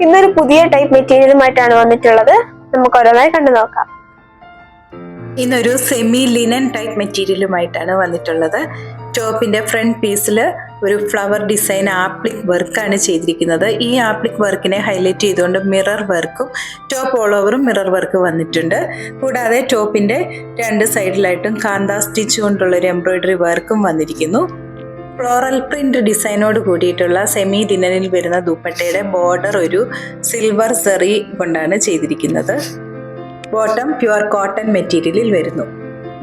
ഇന്നൊരു പുതിയ ടൈപ്പ് മെറ്റീരിയലുമായിട്ടാണ് വന്നിട്ടുള്ളത്. നമുക്ക് ഓരോന്നായി കണ്ടു നോക്കാം. ഇന്നൊരു സെമി ലിനൻ ടൈപ്പ് മെറ്റീരിയലുമായിട്ടാണ് വന്നിട്ടുള്ളത്. ടോപ്പിന്റെ ഫ്രണ്ട് പീസിൽ ഒരു ഫ്ലവർ ഡിസൈൻ ആപ്ലിക് വർക്കാണ് ചെയ്തിരിക്കുന്നത്. ഈ ആപ്ലിക് വർക്കിനെ ഹൈലൈറ്റ് ചെയ്തുകൊണ്ട് മിറർ വർക്കും ടോപ്പ് ഓൾ ഓവറും മിറർ വർക്ക് വന്നിട്ടുണ്ട്. കൂടാതെ ടോപ്പിന്റെ രണ്ട് സൈഡിലായിട്ടും കാന്ത സ്റ്റിച്ച് കൊണ്ടുള്ള ഒരു എംബ്രോയിഡറി വർക്കും വന്നിരിക്കുന്നു. ഫ്ലോറൽ പ്രിന്റ് ഡിസൈനോട് കൂടിയിട്ടുള്ള സെമി ലിനനിൽ വരുന്ന ദുപ്പട്ടയുടെ ബോർഡർ ഒരു സിൽവർ സെറി കൊണ്ടാണ് ചെയ്തിരിക്കുന്നത്. ബോട്ടം പ്യുവർ കോട്ടൺ മെറ്റീരിയലിൽ വരുന്നു.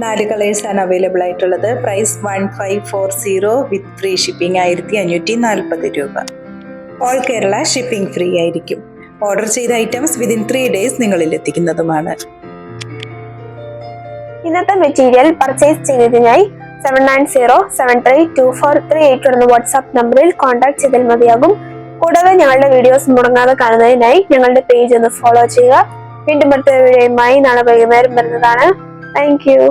4 കളേഴ്സ് ആണ് അവൈലബിൾ ആയിട്ടുള്ളത്. പ്രൈസ് 1540 വിത്ത് ഫ്രീ ഷിപ്പിംഗ് 1540 രൂപ. ഓൾ കേരള ഷിപ്പിംഗ് ഫ്രീ ആയിരിക്കും. ഓർഡർ ചെയ്ത ഐറ്റംസ് വിതിൻ 3 days നിങ്ങളിൽ എത്തിക്കുന്നതുമാണ്. ഇന്നത്തെ മെറ്റീരിയൽ പർച്ചേസ് ചെയ്യുന്നതിനായി 7907324381 എന്ന വാട്സ്ആപ്പ് നമ്പറിൽ കോൺടാക്ട് ചെയ്താൽ മതിയാകും. കൂടാതെ ഞങ്ങളുടെ വീഡിയോസ് മുടങ്ങാതെ കാണുന്നതിനായി ഞങ്ങളുടെ പേജ് ഒന്ന് ഫോളോ ചെയ്യുക. വീണ്ടും അടുത്ത വീഡിയോയുമായി നാളെ വൈകുന്നേരം വരുന്നതാണ്. Thank you.